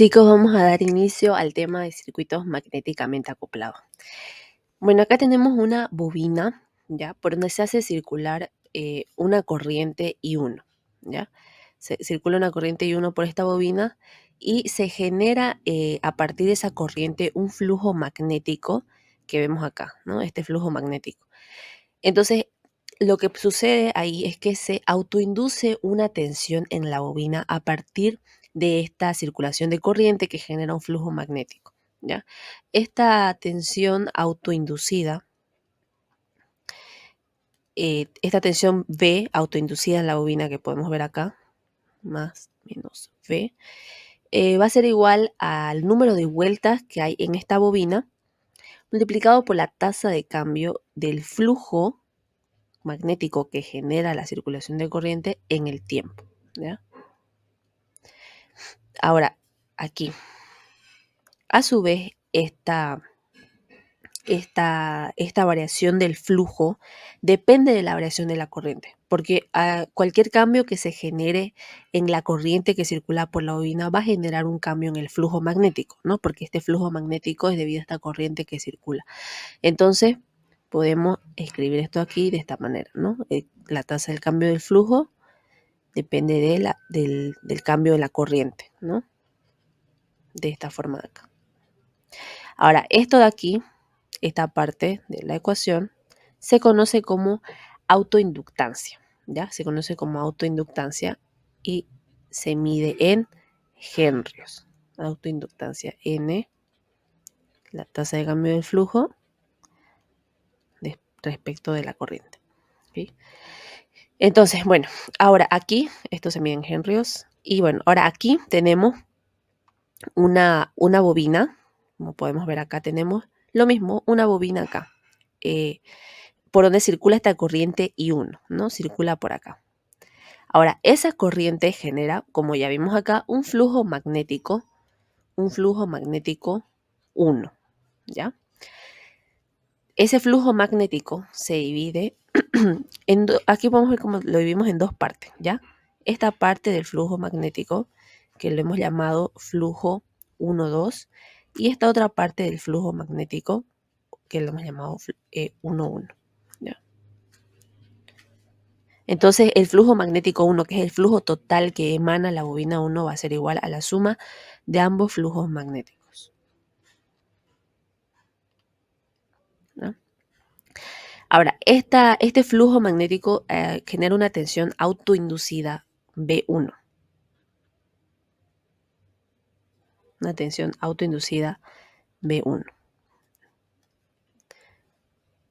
Chicos, vamos a dar inicio al tema de circuitos magnéticamente acoplados. Bueno, acá tenemos una bobina, ¿ya? Por donde se hace circular una corriente I1, ¿ya? Se circula una corriente I1 por esta bobina y se genera a partir de esa corriente un flujo magnético que vemos acá, ¿no? Este flujo magnético. Entonces, lo que sucede ahí es que se autoinduce una tensión en la bobina a partir de esta circulación de corriente que genera un flujo magnético, ¿ya? Esta tensión autoinducida, esta tensión V autoinducida en la bobina que podemos ver acá, más menos V, va a ser igual al número de vueltas que hay en esta bobina multiplicado por la tasa de cambio del flujo magnético que genera la circulación de corriente en el tiempo, ¿ya? Ahora, aquí, a su vez, esta variación del flujo depende de la variación de la corriente, porque cualquier cambio que se genere en la corriente que circula por la bobina va a generar un cambio en el flujo magnético, ¿no? Porque este flujo magnético es debido a esta corriente que circula. Entonces, podemos escribir esto aquí de esta manera, ¿no? La tasa del cambio del flujo depende del cambio de la corriente, ¿no? De esta forma de acá. Ahora, esto de aquí, esta parte de la ecuación, se conoce como autoinductancia, ¿ya? Se conoce como autoinductancia y se mide en henrios. Autoinductancia N, la tasa de cambio del flujo respecto de la corriente. ¿Sí? Entonces, bueno, ahora aquí, esto se mide en henrios, y bueno, ahora aquí tenemos una bobina, como podemos ver acá tenemos lo mismo, una bobina acá, por donde circula esta corriente I1, ¿no? Circula por acá. Ahora, esa corriente genera, como ya vimos acá, un flujo magnético 1, ¿ya? Ese flujo magnético se divide aquí podemos ver cómo lo dividimos en dos partes, ¿ya? Esta parte del flujo magnético, que lo hemos llamado flujo 1,2, y esta otra parte del flujo magnético, que lo hemos llamado 1,1, ¿ya? Entonces, el flujo magnético 1, que es el flujo total que emana la bobina 1, va a ser igual a la suma de ambos flujos magnéticos, ¿no? Ahora, este flujo magnético genera una tensión autoinducida B1. Una tensión autoinducida B1,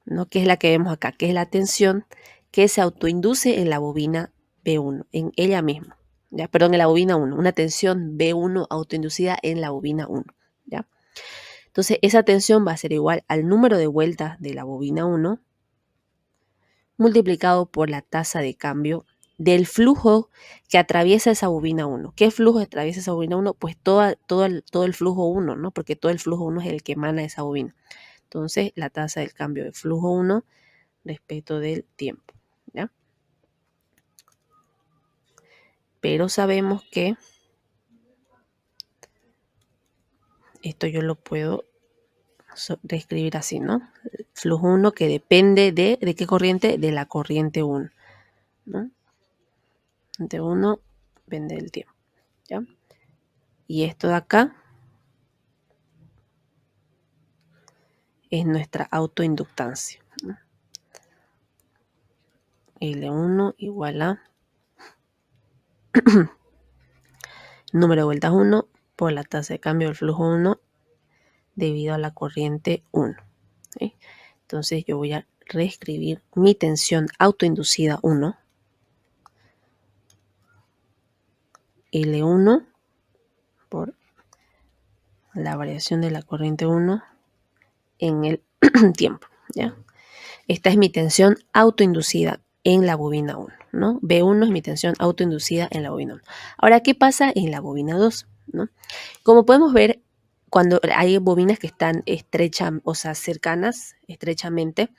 ¿no? Que es la que vemos acá, que es la tensión que se autoinduce en la bobina B1, en ella misma, ¿ya? Perdón, en la bobina 1, una tensión B1 autoinducida en la bobina 1, ¿ya? Entonces, esa tensión va a ser igual al número de vueltas de la bobina 1 multiplicado por la tasa de cambio del flujo que atraviesa esa bobina 1. ¿Qué flujo atraviesa esa bobina 1? Pues todo el flujo 1, ¿no? Porque todo el flujo 1 es el que emana esa bobina. Entonces, la tasa del cambio de flujo 1 respecto del tiempo, ¿ya? Pero sabemos que esto yo lo puedo reescribir así, ¿no? Flujo 1 que depende ¿de qué corriente? De la corriente 1, ¿no? De 1 depende del tiempo, ¿ya? Y esto de acá es nuestra autoinductancia, ¿no? L1 igual a número de vueltas 1 por la tasa de cambio del flujo 1 debido a la corriente 1, ¿sí? Entonces yo voy a reescribir mi tensión autoinducida 1, L1 por la variación de la corriente 1 en el tiempo, ¿ya? Esta es mi tensión autoinducida en la bobina 1, ¿no? B1 es mi tensión autoinducida en la bobina 1. Ahora, ¿qué pasa en la bobina 2? ¿No? Como podemos ver, cuando hay bobinas que están estrechas, o sea, cercanas, estrechamente,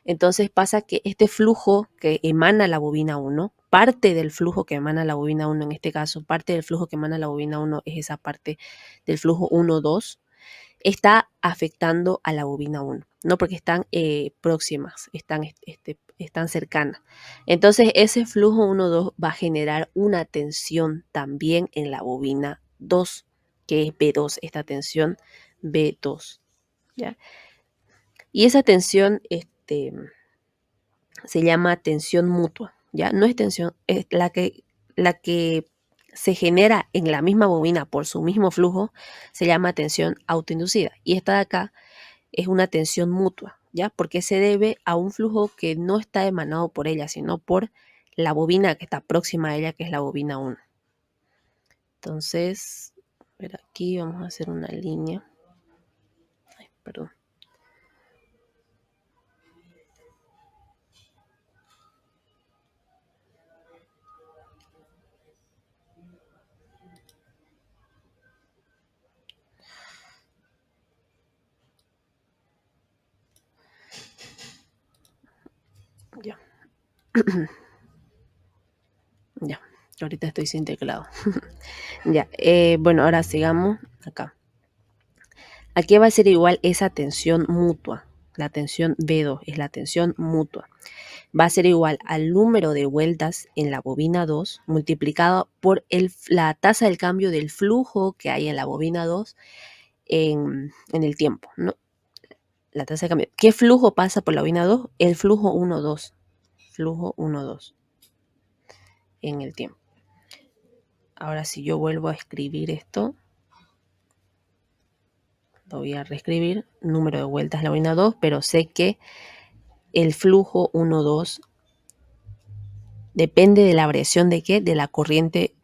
entonces pasa que este flujo que emana la bobina 1 parte del flujo que emana la bobina 1, en este caso, parte del flujo que emana la bobina 1 es esa parte del flujo 1-2, está afectando a la bobina 1, ¿no? Porque están próximas, están cercanas. Entonces, ese flujo 1-2 va a generar una tensión también en la bobina 2, que es B2, esta tensión B2, ¿ya? Y esa tensión se llama tensión mutua, ¿ya? No es tensión, es la que se genera en la misma bobina por su mismo flujo, se llama tensión autoinducida. Y esta de acá es una tensión mutua, ¿ya? Porque se debe a un flujo que no está emanado por ella, sino por la bobina que está próxima a ella, que es la bobina 1. Entonces, a ver, aquí vamos a hacer una línea. Ay, perdón. Ya, ya. Ahorita estoy sin teclado. Ya, bueno, ahora sigamos acá. Aquí va a ser igual esa tensión mutua. La tensión B2 es la tensión mutua. Va a ser igual al número de vueltas en la bobina 2 multiplicado por la tasa del cambio del flujo que hay en la bobina 2 en el tiempo, ¿no? La tasa de cambio. ¿Qué flujo pasa por la bobina 2? El flujo 1-2. Flujo 1-2 en el tiempo. Ahora si yo vuelvo a escribir esto, lo voy a reescribir, número de vueltas en la bobina 2, pero sé que el flujo 1-2 depende de la variación de qué, de la corriente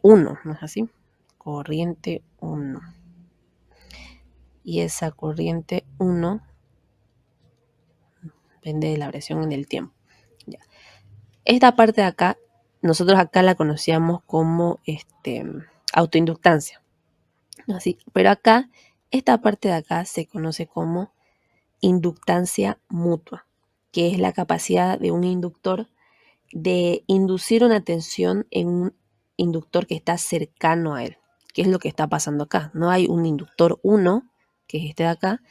1, ¿no es así? Corriente 1. Y esa corriente 1 depende de la variación en el tiempo. Ya. Esta parte de acá, nosotros acá la conocíamos como autoinductancia. Así, pero acá, esta parte de acá se conoce como inductancia mutua, que es la capacidad de un inductor de inducir una tensión en un inductor que está cercano a él. ¿Qué es lo que está pasando acá? No hay un inductor 1, que es este de acá,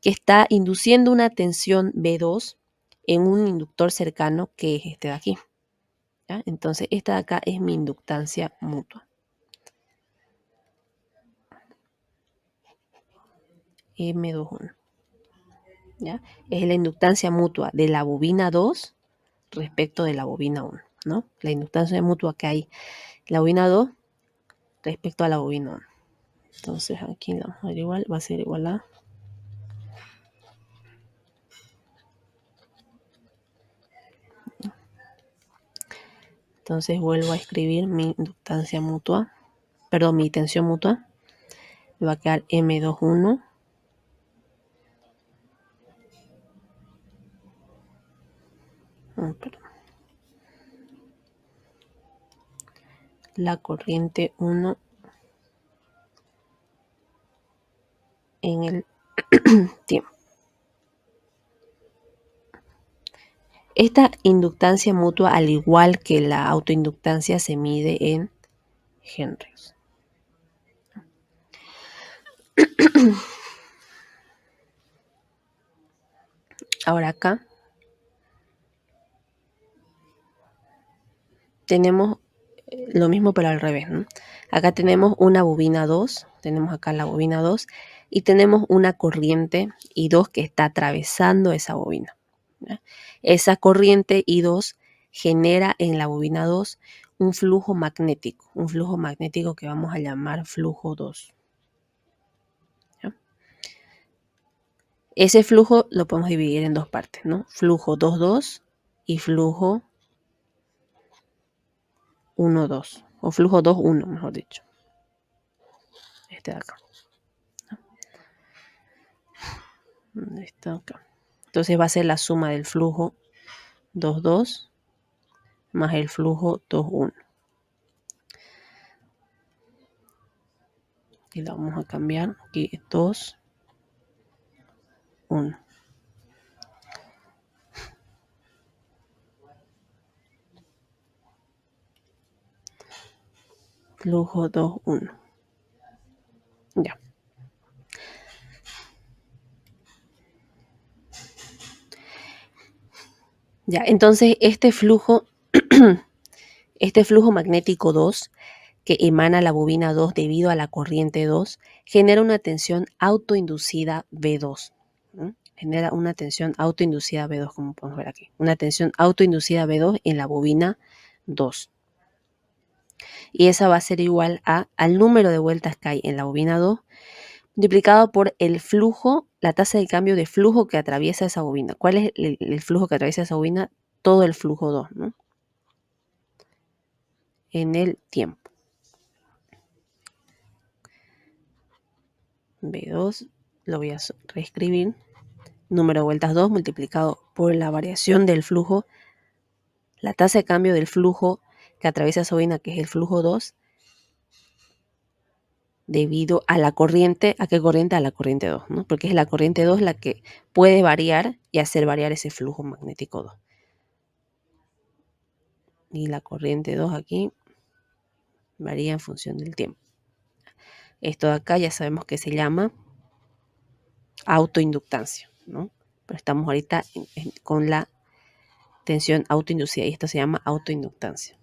que está induciendo una tensión B2 en un inductor cercano, que es este de aquí, ¿ya? Entonces, esta de acá es mi inductancia mutua. M21, ¿ya? Es la inductancia mutua de la bobina 2 respecto de la bobina 1, ¿no? La inductancia mutua que hay en la bobina 2 respecto a la bobina 1. Entonces, aquí lo vamos a ver igual, va a ser igual a... Entonces vuelvo a escribir mi inductancia mutua, perdón, mi tensión mutua. Me va a quedar M21 la corriente 1 en el tiempo. Esta inductancia mutua, al igual que la autoinductancia, se mide en henrios. Ahora acá tenemos lo mismo pero al revés, ¿no? Acá tenemos una bobina 2, tenemos acá la bobina 2 y tenemos una corriente I2 que está atravesando esa bobina, ¿ya? Esa corriente I2 genera en la bobina 2 un flujo magnético que vamos a llamar flujo 2. ¿Ya? Ese flujo lo podemos dividir en dos partes, ¿no? Flujo 2,2 y flujo 1,2, o flujo 2,1, mejor dicho. Este de acá. ¿Dónde está acá? Entonces va a ser la suma del flujo 2,2 más el flujo 2,1. Y la vamos a cambiar. Aquí es 2, 1. flujo 2, 1. Ya. Ya, entonces este flujo magnético 2 que emana la bobina 2 debido a la corriente 2 genera una tensión autoinducida V2. ¿no? Genera una tensión autoinducida V2, como podemos ver aquí. Una tensión autoinducida V2 en la bobina 2. Y esa va a ser igual al número de vueltas que hay en la bobina 2 multiplicado por el flujo, la tasa de cambio de flujo que atraviesa esa bobina. ¿Cuál es el flujo que atraviesa esa bobina? Todo el flujo 2, ¿no? En el tiempo. V2 lo voy a reescribir. Número de vueltas 2 multiplicado por la variación del flujo, la tasa de cambio del flujo que atraviesa esa bobina, que es el flujo 2, debido a la corriente. ¿A qué corriente? A la corriente 2, ¿no? Porque es la corriente 2 la que puede variar y hacer variar ese flujo magnético 2. Y la corriente 2 aquí varía en función del tiempo. Esto de acá ya sabemos que se llama autoinductancia, ¿no? Pero estamos ahorita con la tensión autoinducida y esto se llama autoinductancia.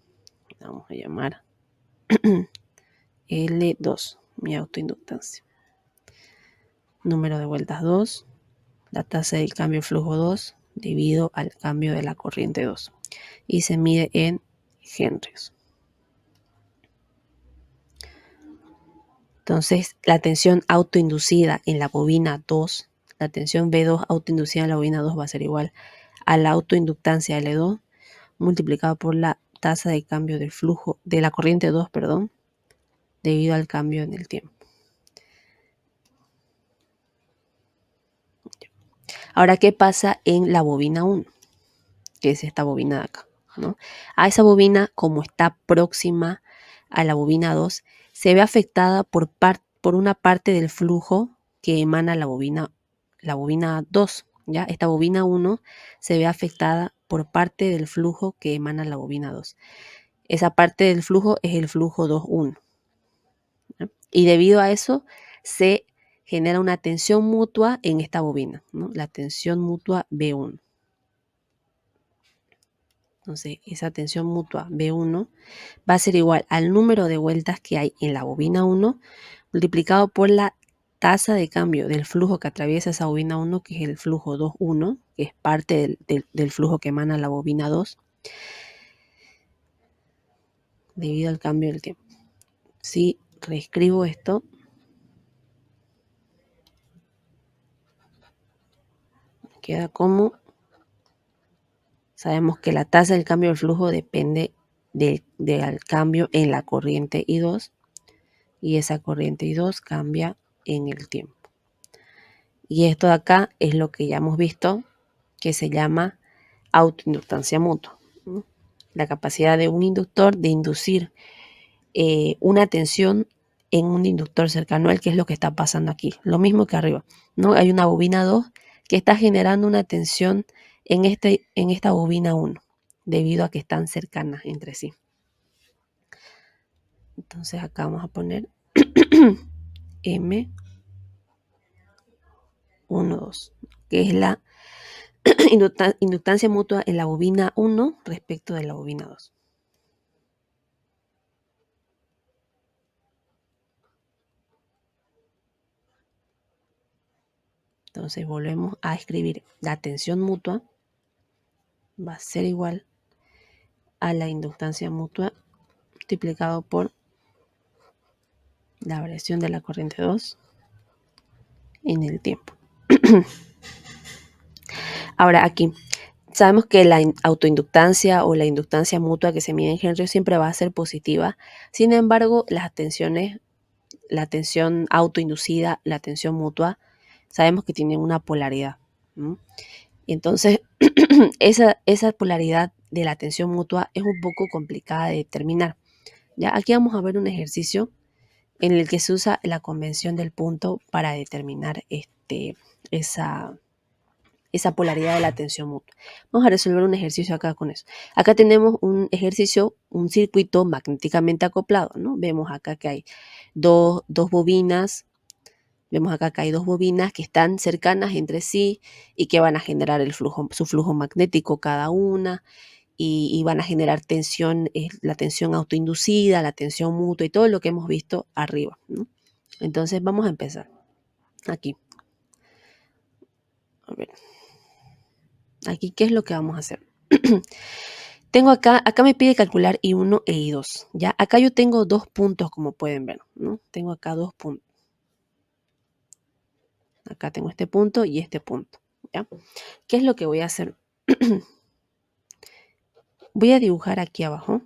Vamos a llamar L2, mi autoinductancia. Número de vueltas 2, la tasa del cambio de flujo 2 debido al cambio de la corriente 2. Y se mide en henries. Entonces, la tensión autoinducida en la bobina 2, la tensión V2 autoinducida en la bobina 2 va a ser igual a la autoinductancia L2 multiplicado por la tasa de cambio del flujo de la corriente 2, perdón, debido al cambio en el tiempo. Ahora, ¿qué pasa en la bobina 1? Que es esta bobina de acá, ¿no? A esa bobina, como está próxima a la bobina 2, se ve afectada por una parte del flujo que emana la bobina 2, ¿ya? Esta bobina 1 se ve afectada por parte del flujo que emana la bobina 2. Esa parte del flujo es el flujo 2,1. ¿ya? Y debido a eso se genera una tensión mutua en esta bobina, ¿no? La tensión mutua B1. Entonces, esa tensión mutua B1 va a ser igual al número de vueltas que hay en la bobina 1 multiplicado por la tasa de cambio del flujo que atraviesa esa bobina 1, que es el flujo 2,1, que es parte del flujo que emana la bobina 2, debido al cambio del tiempo. Si reescribo esto, queda como, sabemos que la tasa del cambio del flujo depende del cambio en la corriente I2 y esa corriente I2 cambia en el tiempo. Y esto de acá es lo que ya hemos visto, que se llama autoinductancia mutua. ¿no? La capacidad de un inductor de inducir una tensión en un inductor cercano al que es lo que está pasando aquí. Lo mismo que arriba. ¿no? Hay una bobina 2 que está generando una tensión en esta bobina 1, debido a que están cercanas entre sí. Entonces acá vamos a poner M12, que es la inductancia mutua en la bobina 1 respecto de la bobina 2. Entonces volvemos a escribir la tensión mutua va a ser igual a la inductancia mutua multiplicado por la variación de la corriente 2 en el tiempo. Ahora aquí, sabemos que la autoinductancia o la inductancia mutua que se mide en Henry siempre va a ser positiva. Sin embargo, las tensiones, la tensión autoinducida, la tensión mutua, sabemos que tienen una polaridad. ¿no? Entonces, esa polaridad de la tensión mutua es un poco complicada de determinar. ¿ya? Aquí vamos a ver un ejercicio en el que se usa la convención del punto para determinar esa polaridad de la tensión mutua. Vamos a resolver un ejercicio acá con eso. Acá tenemos un ejercicio, un circuito magnéticamente acoplado, ¿no? Vemos acá que hay dos bobinas. Vemos acá que hay dos bobinas que están cercanas entre sí y que van a generar su flujo magnético cada una y van a generar tensión, la tensión autoinducida, la tensión mutua y todo lo que hemos visto arriba, ¿no? Entonces vamos a empezar aquí. A ver. Aquí, ¿qué es lo que vamos a hacer? Tengo acá me pide calcular I1 e I2, ¿ya? Acá yo tengo dos puntos, como pueden ver, ¿no? Tengo acá dos puntos. Acá tengo este punto y este punto, ¿ya? ¿Qué es lo que voy a hacer? Voy a dibujar aquí abajo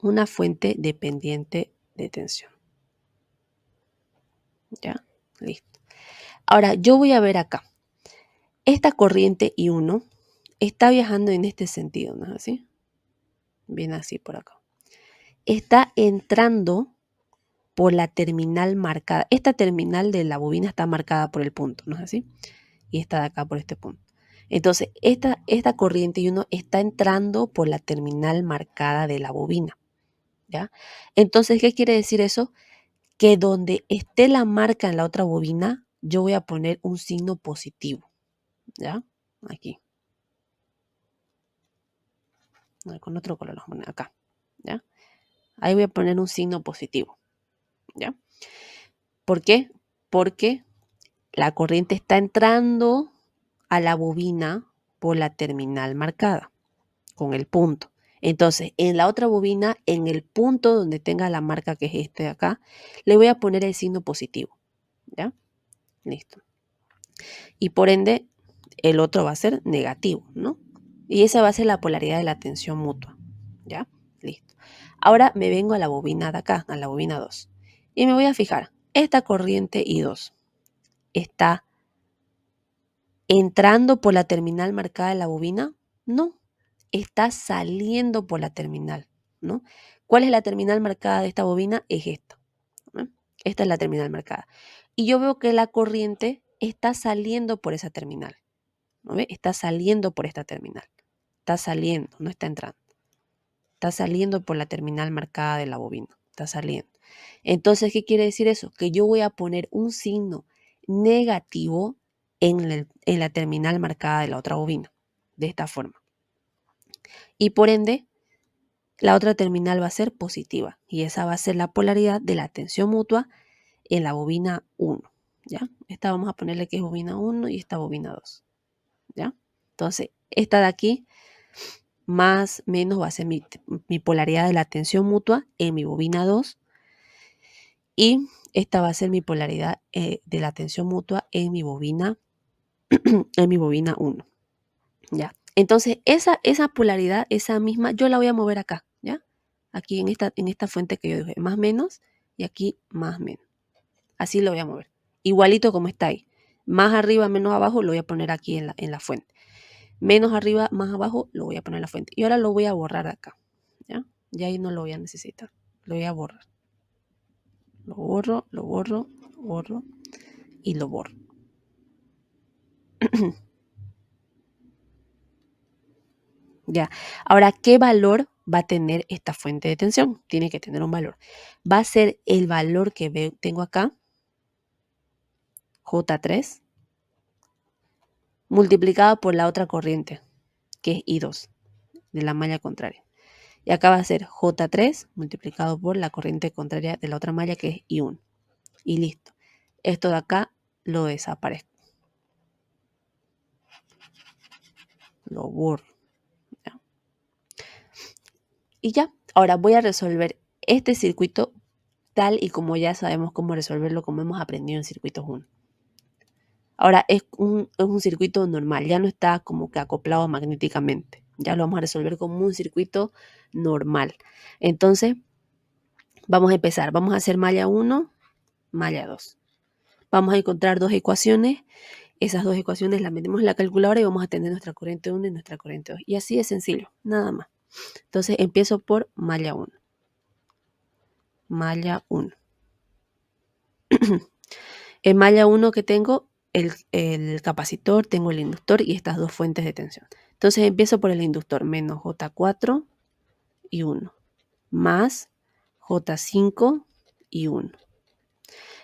una fuente dependiente de tensión, ¿ya? Listo. Ahora, yo voy a ver acá. Esta corriente I1 está viajando en este sentido, ¿no es así? Viene así por acá. Está entrando por la terminal marcada. Esta terminal de la bobina está marcada por el punto, ¿no es así? Y esta de acá por este punto. Entonces, esta corriente I1 está entrando por la terminal marcada de la bobina, ¿ya? Entonces, ¿qué quiere decir eso? Que donde esté la marca en la otra bobina, yo voy a poner un signo positivo, ¿ya? Aquí. Con otro color, lo voy a poner acá, ¿ya? Ahí voy a poner un signo positivo, ¿ya? ¿Por qué? Porque la corriente está entrando a la bobina por la terminal marcada con el punto. Entonces, en la otra bobina, en el punto donde tenga la marca que es este de acá, le voy a poner el signo positivo, ¿ya? Listo. Y por ende, el otro va a ser negativo, ¿no? Y esa va a ser la polaridad de la tensión mutua, ¿ya? Listo. Ahora me vengo a la bobina de acá, a la bobina 2. Y me voy a fijar, esta corriente I2 está entrando por la terminal marcada de la bobina. No, está saliendo por la terminal, ¿no? ¿Cuál es la terminal marcada de esta bobina? Es esta, ¿no? Esta es la terminal marcada. Y yo veo que la corriente está saliendo por esa terminal, ¿no ve? Está saliendo por esta terminal. Está saliendo, no está entrando. Está saliendo por la terminal marcada de la bobina. Está saliendo. Entonces, ¿qué quiere decir eso? Que yo voy a poner un signo negativo en la terminal marcada de la otra bobina. De esta forma. Y por ende, la otra terminal va a ser positiva. Y esa va a ser la polaridad de la tensión mutua en la bobina 1. ¿Ya? Esta vamos a ponerle que es bobina 1 y esta bobina 2. ¿Ya? Entonces, esta de aquí más menos va a ser mi polaridad de la tensión mutua en mi bobina 2 y esta va a ser mi polaridad de la tensión mutua en mi bobina en mi bobina 1. ¿Ya? Entonces, esa polaridad, esa misma, yo la voy a mover acá, ¿ya? Aquí en esta fuente que yo dije, más menos, y aquí más menos. Así lo voy a mover. Igualito como está ahí. Más arriba, menos abajo, lo voy a poner aquí en la fuente. Menos arriba, más abajo, lo voy a poner en la fuente. Y ahora lo voy a borrar acá, ¿ya? Ya ahí no lo voy a necesitar. Lo voy a borrar. Lo borro, lo borro, lo borro y lo borro. Ya. Ahora, ¿qué valor va a tener esta fuente de tensión? Tiene que tener un valor. Va a ser el valor que tengo acá, J3, multiplicado por la otra corriente, que es I2, de la malla contraria. Y acá va a ser J3 multiplicado por la corriente contraria de la otra malla, que es I1. Y listo. Esto de acá lo desaparezco. Lo borro. ¿Ya? Y ya. Ahora voy a resolver este circuito tal y como ya sabemos cómo resolverlo, como hemos aprendido en circuitos 1. Ahora es un circuito normal, ya no está como que acoplado magnéticamente. Ya lo vamos a resolver como un circuito normal. Entonces, vamos a empezar. Vamos a hacer malla 1, malla 2. Vamos a encontrar dos ecuaciones. Esas dos ecuaciones las metemos en la calculadora y vamos a tener nuestra corriente 1 y nuestra corriente 2. Y así es sencillo, nada más. Entonces, empiezo por malla 1. Malla 1. En malla 1 que tengo el capacitor, tengo el inductor y estas dos fuentes de tensión. Entonces empiezo por el inductor, menos J4 y 1, más J5 y 1.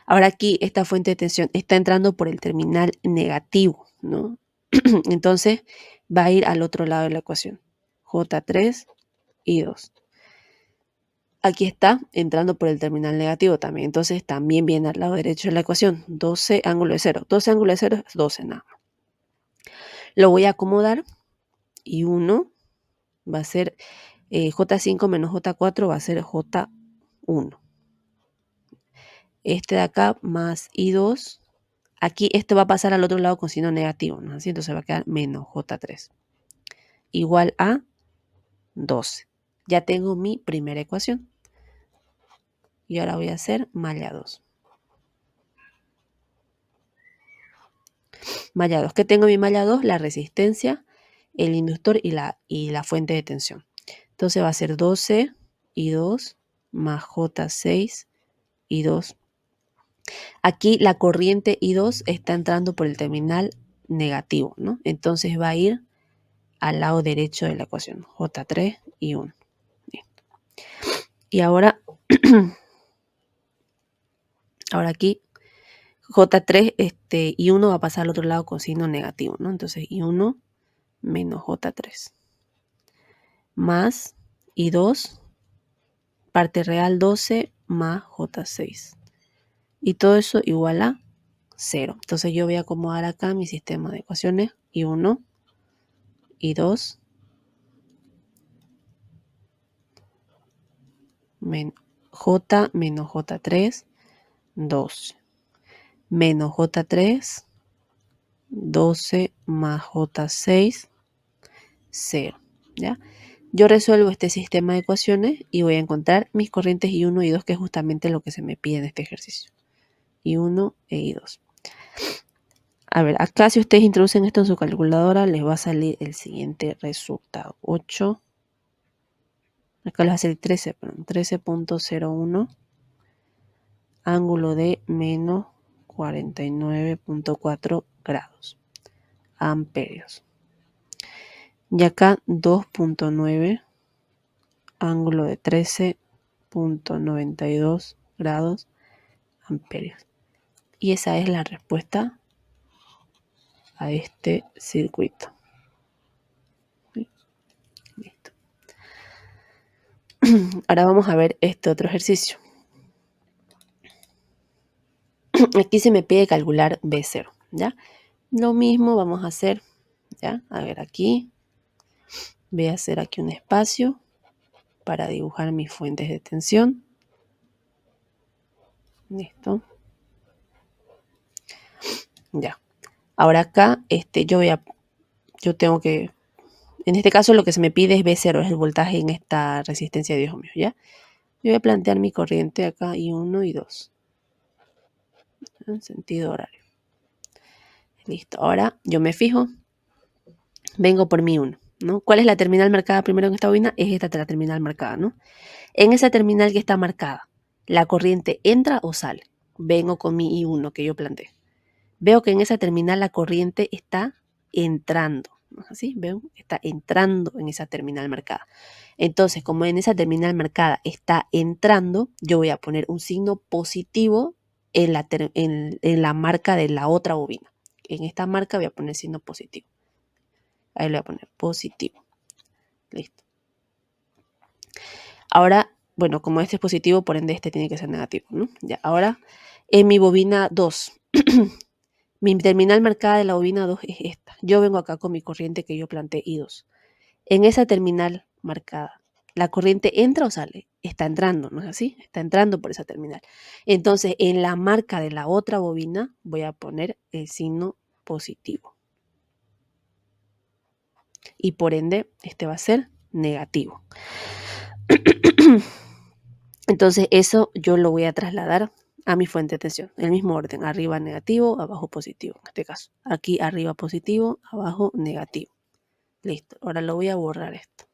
Ahora aquí esta fuente de tensión está entrando por el terminal negativo, ¿no? Entonces va a ir al otro lado de la ecuación, J3 y 2. Aquí está entrando por el terminal negativo también, entonces también viene al lado derecho de la ecuación, 12 ángulo de 0. 12 ángulo de 0 es 12 nada. Lo voy a acomodar y 1 va a ser J5 menos J4 va a ser J1. Este de acá más I2, aquí esto va a pasar al otro lado con signo negativo, ¿no? Así, entonces va a quedar menos J3 igual a 12. Ya tengo mi primera ecuación. Y ahora voy a hacer malla 2. Malla 2. ¿Qué tengo en mi malla 2? La resistencia, el inductor y la fuente de tensión. Entonces va a ser 12 y 2 más J6 y 2. Aquí la corriente I2 está entrando por el terminal negativo, ¿no? Entonces va a ir al lado derecho de la ecuación, J3 y 1. Bien. Y ahora aquí J3 y 1 va a pasar al otro lado con signo negativo, ¿no? Entonces I1 menos J3 más I2 parte real 12 más J6. Y todo eso igual a 0. Entonces yo voy a acomodar acá mi sistema de ecuaciones. I1, I2, J menos J3, 12. Menos J3, 12 más J6, 0. ¿Ya? Yo resuelvo este sistema de ecuaciones y voy a encontrar mis corrientes I1 y I2, que es justamente lo que se me pide en este ejercicio. I1 e I2. A ver, acá si ustedes introducen esto en su calculadora, les va a salir el siguiente resultado. 8, acá les va a salir 13, perdón, 13.01, ángulo de menos 49.4 grados, amperios. Y acá 2.9, ángulo de 13.92 grados, amperios. Y esa es la respuesta a este circuito. Listo. Ahora vamos a ver este otro ejercicio. Aquí se me pide calcular B0, ¿ya? Lo mismo vamos a hacer, ¿ya? A ver, aquí voy a hacer aquí un espacio para dibujar mis fuentes de tensión. Listo. Ya. Ahora acá, yo tengo que, en este caso lo que se me pide es B0, es el voltaje en esta resistencia de 10 ohmios, ¿ya? Yo voy a plantear mi corriente acá, I1 y 2, en sentido horario. Listo. Ahora yo me fijo, vengo por mi 1, ¿no? ¿Cuál es la terminal marcada primero en esta bobina? Es esta la terminal marcada, ¿no? En esa terminal que está marcada, ¿la corriente entra o sale? Vengo con mi I1 que yo planteé. Veo que en esa terminal la corriente está entrando, ¿no es así? Veo, está entrando en esa terminal marcada. Entonces, como en esa terminal marcada está entrando, yo voy a poner un signo positivo en la marca de la otra bobina. En esta marca voy a poner signo positivo. Ahí le voy a poner positivo. Listo. Ahora, bueno, como este es positivo, por ende este tiene que ser negativo, ¿no? Ya, ahora en mi bobina 2, mi terminal marcada de la bobina 2 es esta. Yo vengo acá con mi corriente que yo planteé I2. En esa terminal marcada, ¿la corriente entra o sale? Está entrando, ¿no es así? Está entrando por esa terminal. Entonces, en la marca de la otra bobina voy a poner el signo positivo. Y por ende, este va a ser negativo. Entonces, eso yo lo voy a trasladar a mi fuente de tensión. El mismo orden, arriba negativo, abajo positivo, en este caso. Aquí arriba positivo, abajo negativo. Listo, ahora lo voy a borrar esto.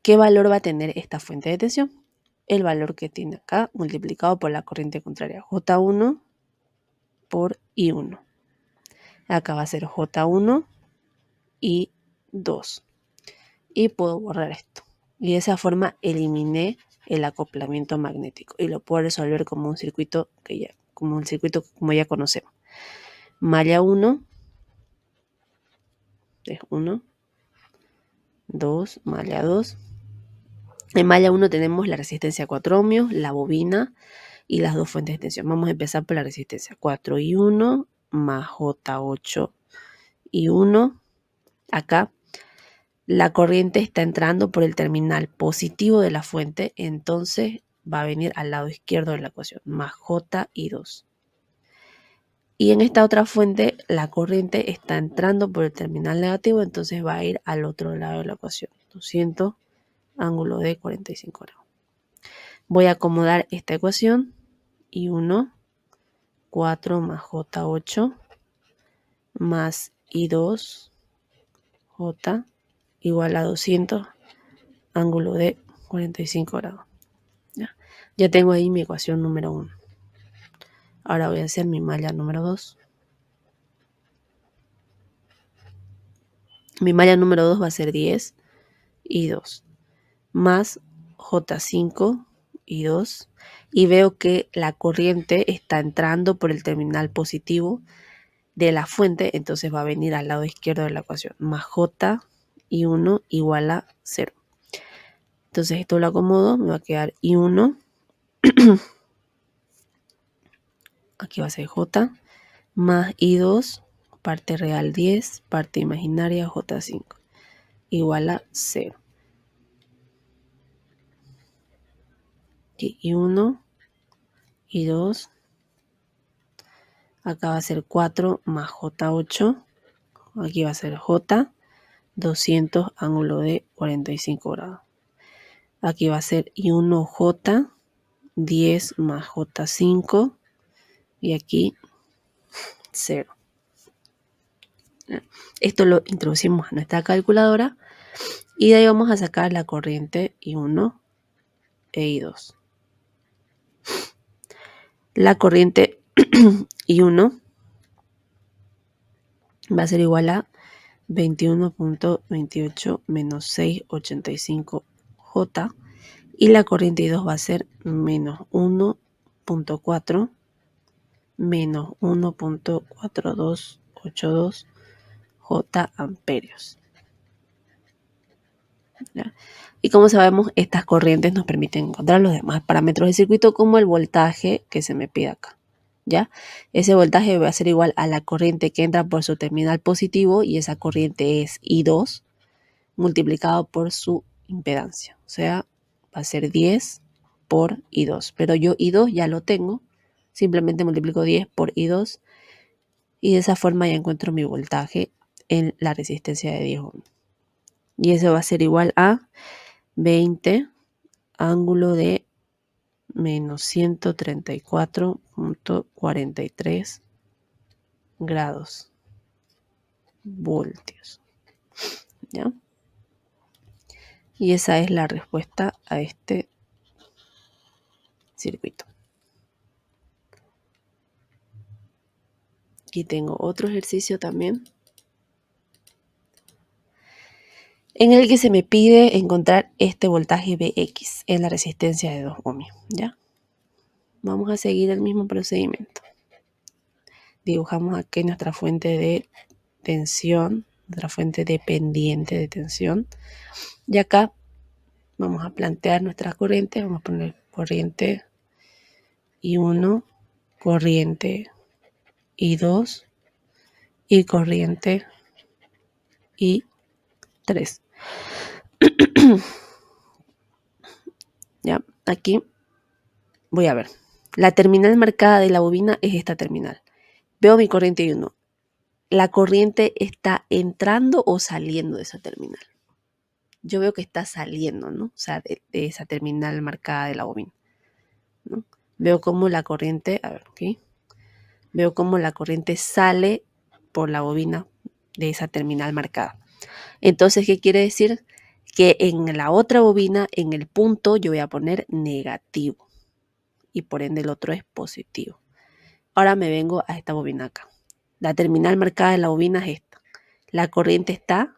¿Qué valor va a tener esta fuente de tensión? el valor que tiene acá multiplicado por la corriente contraria. J1 por I1. Acá va a ser J1 y 2. Y puedo borrar esto. Y de esa forma eliminé el acoplamiento magnético. Y lo puedo resolver como un circuito como ya conocemos. Malla 1 es 1, 2, malla 2. En malla 1 tenemos la resistencia 4 ohmios, la bobina y las dos fuentes de tensión. Vamos a empezar por la resistencia 4 y 1 más J8 y 1. Acá la corriente está entrando por el terminal positivo de la fuente, entonces va a venir al lado izquierdo de la ecuación, más J y 2. Y en esta otra fuente la corriente está entrando por el terminal negativo, entonces va a ir al otro lado de la ecuación, 200 ángulo de 45 grados. Voy a acomodar esta ecuación y 1, 4 más J8 más I2 J igual a 200 ángulo de 45 grados. Ya tengo ahí mi ecuación número 1. Ahora voy a hacer mi malla número 2. Mi malla número 2 va a ser 10 y 2 más J5 y 2. Y veo que la corriente está entrando por el terminal positivo de la fuente, entonces va a venir al lado izquierdo de la ecuación, más J y 1 igual a 0. Entonces esto lo acomodo, me va a quedar I1, aquí va a ser J, más I2, parte real 10, parte imaginaria J5, igual a 0. Aquí I1, I2, acá va a ser 4 más J8, aquí va a ser J, 200 ángulo de 45 grados. Aquí va a ser I1J, 10 más J5 y aquí 0. Esto lo introducimos a nuestra calculadora y de ahí vamos a sacar la corriente I1 e I2. La corriente I1 va a ser igual a 21.28 menos 685 J y la corriente I2 va a ser menos 1.4 menos 1.4282 J amperios. ¿Ya? Y como sabemos, estas corrientes nos permiten encontrar los demás parámetros del circuito, como el voltaje que se me pide acá. ¿Ya? Ese voltaje va a ser igual a la corriente que entra por su terminal positivo, y esa corriente es I2 multiplicado por su impedancia. O sea, va a ser 10 por I2. Pero yo I2 ya lo tengo. Simplemente multiplico 10 por I2 y de esa forma ya encuentro mi voltaje en la resistencia de 10 ohms. Y eso va a ser igual a 20 ángulo de menos 134.43 grados voltios. ¿Ya? Y esa es la respuesta a este circuito. Aquí tengo otro ejercicio también, en el que se me pide encontrar este voltaje Vx en la resistencia de 2 ohms. ¿Ya? Vamos a seguir el mismo procedimiento. Dibujamos aquí nuestra fuente de tensión, nuestra fuente dependiente de tensión. Y acá vamos a plantear nuestras corrientes. Vamos a poner corriente I1, corriente I2 y corriente I3. Ya, aquí voy a ver. La terminal marcada de la bobina es esta terminal. Veo mi corriente I1. ¿La corriente está entrando o saliendo de esa terminal? Yo veo que está saliendo, ¿no? O sea, de esa terminal marcada de la bobina, ¿no? Veo cómo la corriente, a ver, aquí, veo cómo la corriente sale por la bobina de esa terminal marcada. Entonces, ¿qué quiere decir? que en la otra bobina, en el punto, yo voy a poner negativo. Y por ende el otro es positivo. Ahora me vengo a esta bobina acá. La terminal marcada de la bobina es esta. La corriente está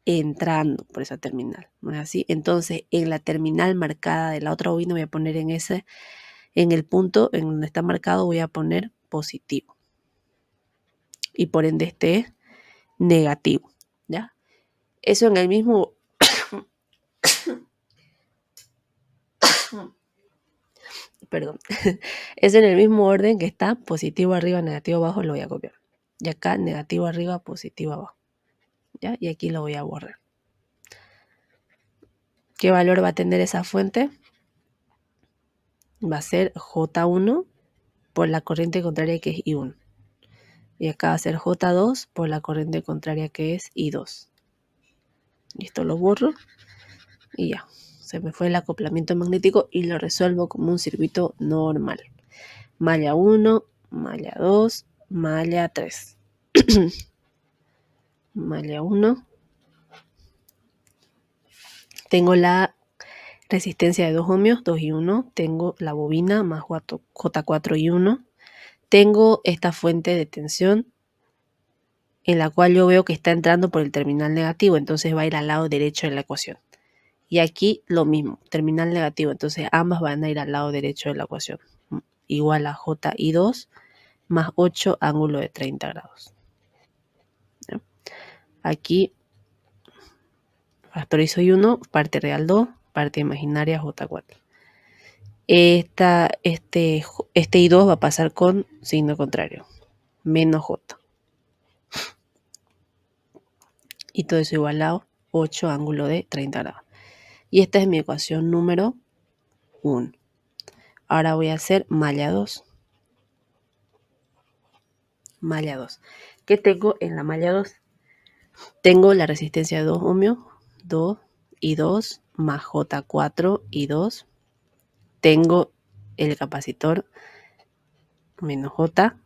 entrando por esa terminal, ¿no es así? Entonces, en la terminal marcada de la otra bobina voy a poner en el punto en donde está marcado voy a poner positivo. Y por ende este es negativo, ¿ya? Eso en el mismo... Perdón. Es en el mismo orden que está positivo arriba, negativo abajo, lo voy a copiar. Y acá negativo arriba, positivo abajo. ¿Ya? Y aquí lo voy a borrar. ¿Qué valor va a tener esa fuente? Va a ser J1 por la corriente contraria que es I1. Y acá va a ser J2 por la corriente contraria que es I2. Esto lo borro y ya. Se me fue el acoplamiento magnético y lo resuelvo como un circuito normal. Malla 1, malla 2, malla 3. Malla 1. Tengo la resistencia de 2 ohmios, 2 y 1. Tengo la bobina más J4 y 1. Tengo esta fuente de tensión en la cual yo veo que está entrando por el terminal negativo, entonces va a ir al lado derecho de la ecuación. Y aquí lo mismo, terminal negativo, entonces ambas van a ir al lado derecho de la ecuación. Igual a J y 2 más 8 ángulo de 30 grados. ¿Ya? Aquí factorizo I1, parte real 2, parte imaginaria J4. Este I2 va a pasar con signo contrario, menos J. Y todo eso igualado 8 ángulo de 30 grados. Y esta es mi ecuación número 1. Ahora voy a hacer malla 2. Malla 2. ¿Qué tengo en la malla 2? Tengo la resistencia de 2 ohmios, 2 y 2 más J4 y 2. Tengo el capacitor menos J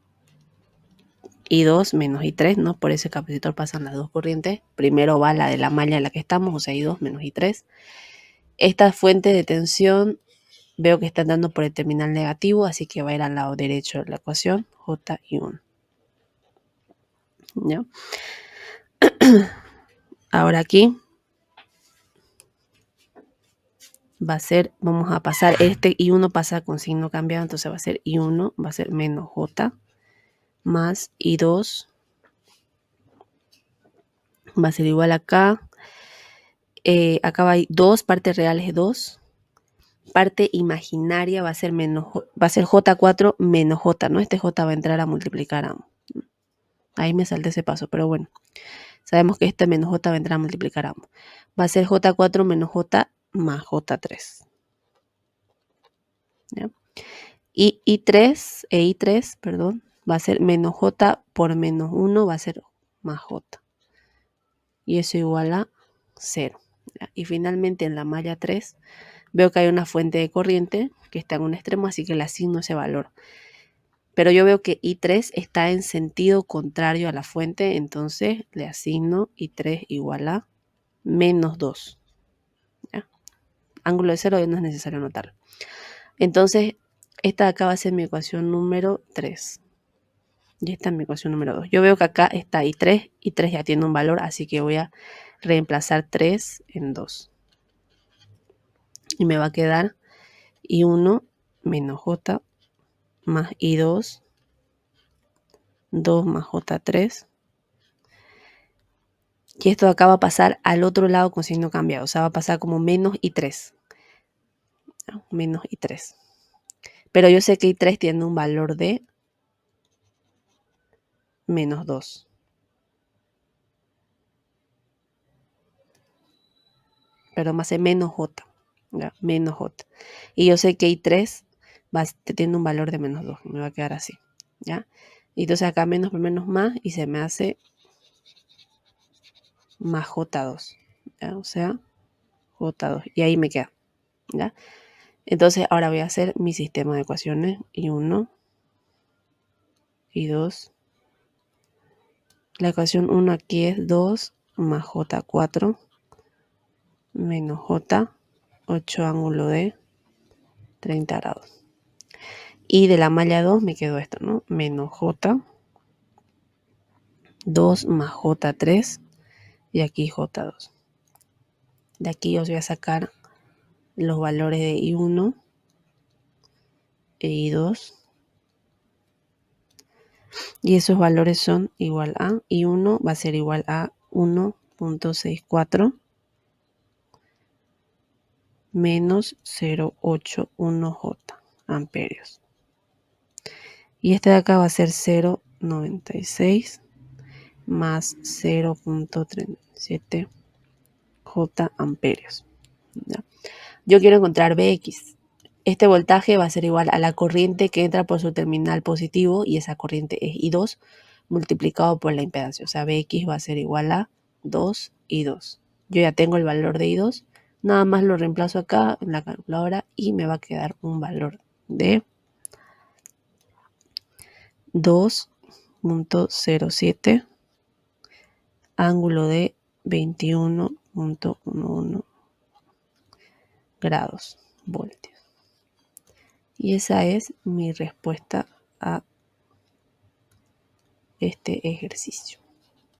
y 2 menos I3, ¿no? Por ese capacitor pasan las dos corrientes. Primero va la de la malla en la que estamos, o sea, I2 menos I3. Esta fuente de tensión veo que está andando por el terminal negativo, así que va a ir al lado derecho de la ecuación, J y 1. ¿Ya? Ahora aquí va a ser, vamos a pasar, este I1 pasa con signo cambiado, entonces va a ser I1, va a ser menos J, más I2, va a ser igual acá. Acá va a 2, parte real es 2, parte imaginaria va a ser J4 menos J, ¿no? Este J va a entrar a multiplicar a... Ahí me salté ese paso, pero bueno. Sabemos que este menos J va a entrar a multiplicar ambos. Va a ser J4 menos J más J3. ¿Ya? Y I3, perdón, va a ser menos J por menos 1, va a ser más J. Y eso igual a 0. ¿Ya? Y finalmente en la malla 3 veo que hay una fuente de corriente que está en un extremo, así que le asigno ese valor. Pero yo veo que I3 está en sentido contrario a la fuente, entonces le asigno I3 igual a menos 2. ¿Ya? Ángulo de 0 no es necesario anotarlo. Entonces, esta de acá va a ser mi ecuación número 3. Y esta es mi ecuación número 2. Yo veo que acá está I3. I3 ya tiene un valor, así que voy a reemplazar 3 en 2. Y me va a quedar I1 menos J más I2, 2 más J3. Y esto de acá va a pasar al otro lado con signo cambiado. O sea, va a pasar como menos I3. ¿No? Menos I3. Pero yo sé que I3 tiene un valor de menos 2. Pero más de menos J. ¿Ya? Menos J. Y yo sé que I3 tiene un valor de menos 2. Me va a quedar así. ¿Ya? Y entonces acá menos por menos más y se me hace más J2. ¿Ya? O sea, J2. Y ahí me queda. ¿Ya? Entonces ahora voy a hacer mi sistema de ecuaciones. I1, I2. La ecuación 1 aquí es 2 más J4 menos J, 8 ángulo de 30 grados. Y de la malla 2 me quedó esto, ¿no? Menos J, 2 más J3 y aquí J2. De aquí os voy a sacar los valores de I1 e I2. Y esos valores son igual a, I1 va a ser igual a 1.64 menos 0.81J amperios. Y este de acá va a ser 0.96 más 0.37 J amperios. ¿Ya? Yo quiero encontrar Bx. Este voltaje va a ser igual a la corriente que entra por su terminal positivo, y esa corriente es I2, multiplicado por la impedancia. O sea, Bx va a ser igual a 2I2. Yo ya tengo el valor de I2, nada más lo reemplazo acá en la calculadora y me va a quedar un valor de 2.07 ángulo de 21.11 grados voltios. Y esa es mi respuesta a este ejercicio.